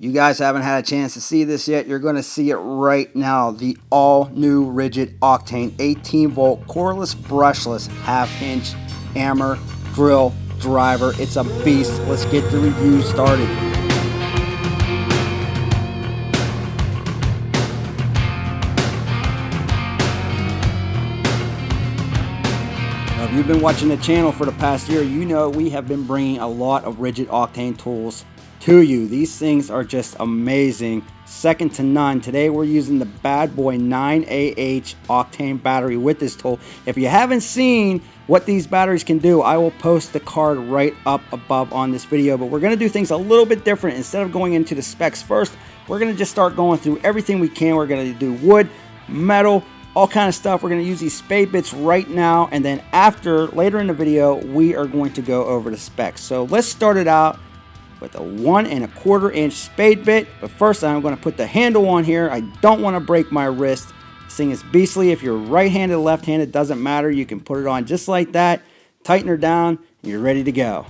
You guys haven't had a chance to see this yet. You're going to see it right now. The all-new RIDGID OCTANE 18-volt cordless brushless half-inch hammer drill driver. It's a beast. Let's get the review started. If you've been watching the channel for the past year, you know we have been bringing a lot of RIDGID OCTANE tools to you. These things are just amazing, second to none. Today we're using the bad boy 9AH octane battery with this tool. If you haven't seen what these batteries can do, I will post the card right up above on this video, but we're going to do things a little bit different. Instead of going into the specs first, we're going to just start going through everything we can. We're going to do wood, metal, all kind of stuff. We're going to use these spade bits right now, and then later in the video we are going to go over the specs. So let's start it out with a 1 1/4 inch spade bit. But first I'm going to put the handle on here. I don't want to break my wrist. This thing is beastly. If you're right-handed or left-handed, doesn't matter. You can put it on just like that, tighten her down, and you're ready to go.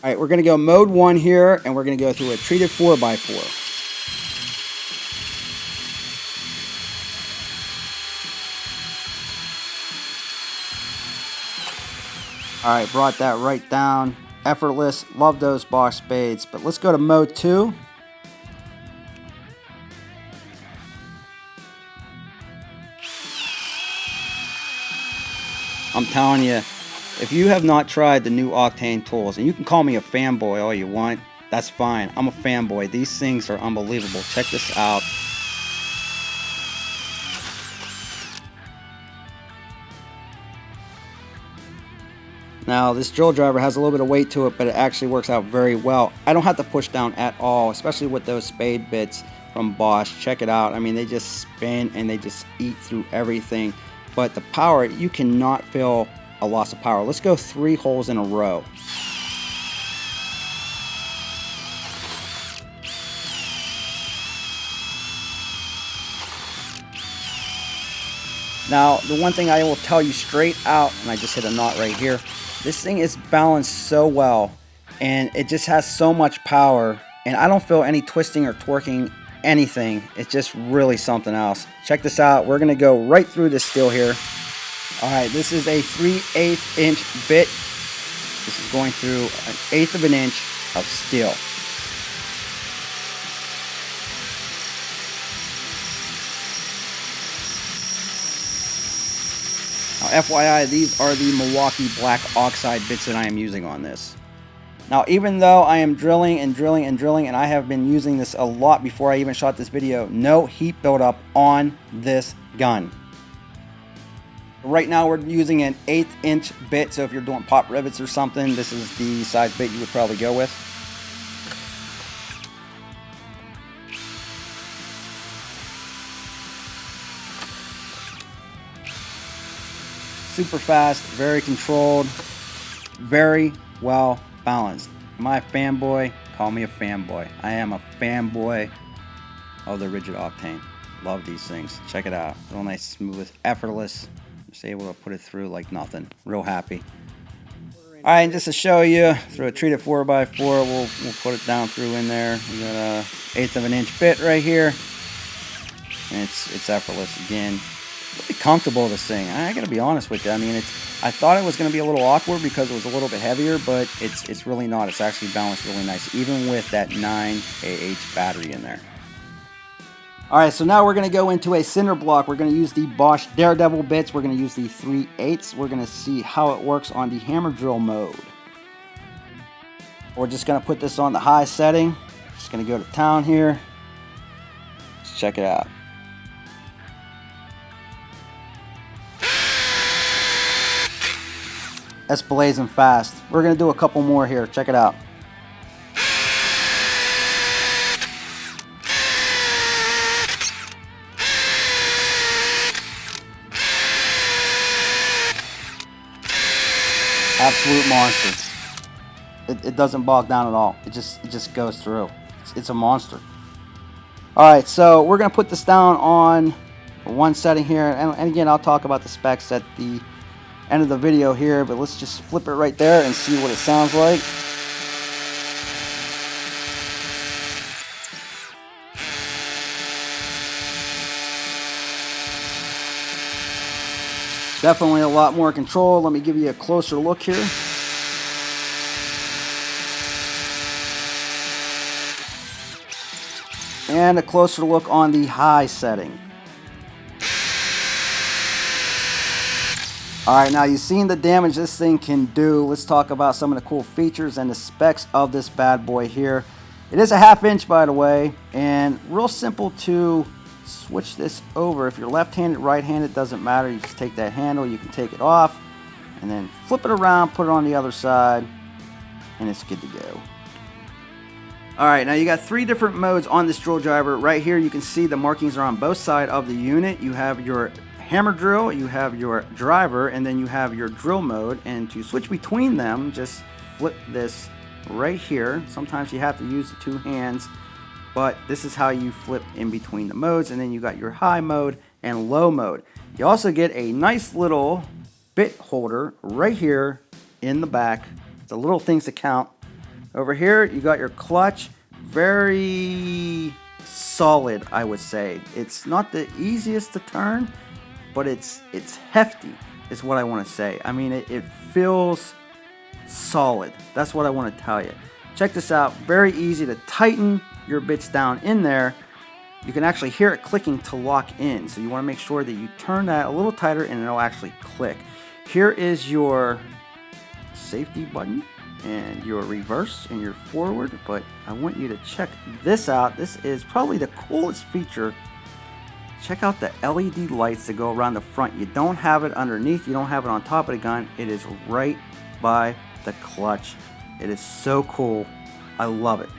Alright, we're going to go mode 1 here, and we're going to go through a treated 4x4. Alright, brought that right down. Effortless. Love those Bosch spades. But let's go to mode 2. I'm telling you, if you have not tried the new Octane tools, and you can call me a fanboy all you want, that's fine. I'm a fanboy. These things are unbelievable. Check this out. Now this drill driver has a little bit of weight to it, but it actually works out very well. I don't have to push down at all, especially with those spade bits from Bosch. Check it out. I mean, they just spin and they just eat through everything. But the power, you cannot feel a loss of power. Let's go 3 holes in a row. Now, the one thing I will tell you straight out, and I just hit a knot right here, this thing is balanced so well, and it just has so much power, and I don't feel any twisting or twerking anything. It's just really something else. Check this out. We're going to go right through this steel here. Alright, this is a 3/8 inch bit. This is going through 1/8 of an inch of steel. Now, FYI, these are the Milwaukee black oxide bits that I am using on this. Now, even though I am drilling and drilling and drilling, and I have been using this a lot before I even shot this video, no heat buildup on this gun. Right now, we're using an 1/8 inch bit, so if you're doing pop rivets or something, this is the size bit you would probably go with. Super fast, very controlled, very well balanced. Am I a fanboy? Call me a fanboy. I am a fanboy of the RIDGID OCTANE. Love these things. Check it out. Real nice, smooth, effortless. Just able to put it through like nothing. Real happy. Alright, and just to show you, through a treated 4x4, we'll put it down through in there. We got a 1/8 of an inch bit right here. And it's effortless again. Really comfortable, this thing. I gotta be honest with you. I mean, I thought it was gonna be a little awkward because it was a little bit heavier, but it's really not. It's actually balanced really nice, even with that 9AH battery in there. Alright, so now we're gonna go into a cinder block. We're gonna use the Bosch Daredevil bits. We're gonna use the 3/8. We're gonna see how it works on the hammer drill mode. We're just gonna put this on the high setting. Just gonna go to town here. Let's check it out. That's blazing fast. We're going to do a couple more here. Check it out. Absolute monster. It doesn't bog down at all. It just goes through. It's a monster. Alright, so we're going to put this down on one setting here. And again, I'll talk about the specs at the end of the video here, but let's just flip it right there and see what it sounds like. Definitely a lot more control. Let me give you a closer look here. And a closer look on the high setting. Alright, now you've seen the damage this thing can do. Let's talk about some of the cool features and the specs of this bad boy here. It is a 1/2 inch, by the way, and real simple to switch this over. If you're left-handed, right-handed, doesn't matter. You just take that handle, you can take it off, and then flip it around, put it on the other side, and it's good to go. Alright, now you got 3 different modes on this drill driver. Right here you can see the markings are on both sides of the unit. You have your hammer drill, you have your driver, and then you have your drill mode. And to switch between them, just flip this right here. Sometimes you have to use the 2 hands, but this is how you flip in between the modes. And then you got your high mode and low mode. You also get a nice little bit holder right here in the back. The little things to count. Over here you got your clutch. Very solid, I would say. It's not the easiest to turn, but it's hefty is what I want to say. I mean, it feels solid. That's what I want to tell you. Check this out. Very easy to tighten your bits down in there. You can actually hear it clicking to lock in. So you want to make sure that you turn that a little tighter and it'll actually click. Here is your safety button and your reverse and your forward, but I want you to check this out. This is probably the coolest feature. Check out the LED lights that go around the front. You don't have it underneath, you don't have it on top of the gun. It is right by the clutch. It is so cool. I love it.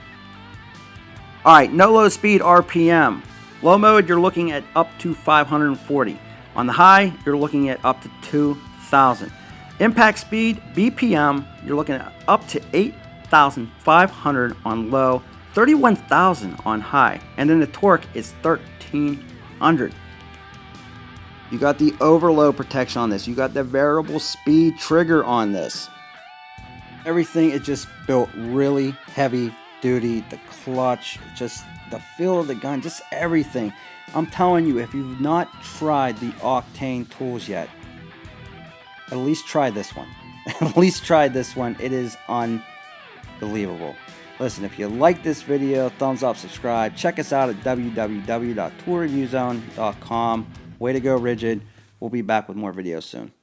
Alright, no low speed RPM. Low mode, you're looking at up to 540. On the high, you're looking at up to 2,000. Impact speed, BPM, you're looking at up to 8,500 on low, 31,000 on high, and then the torque is 1,300. You got the overload protection on this. You got the variable speed trigger on this. Everything is just built really heavy duty. The clutch, just the feel of the gun, just everything. I'm telling you, if you've not tried the Octane tools yet, at least try this one. At least try this one. It is unbelievable. Listen, if you like this video, thumbs up, subscribe. Check us out at www.toolreviewzone.com. Way to go, Rigid. We'll be back with more videos soon.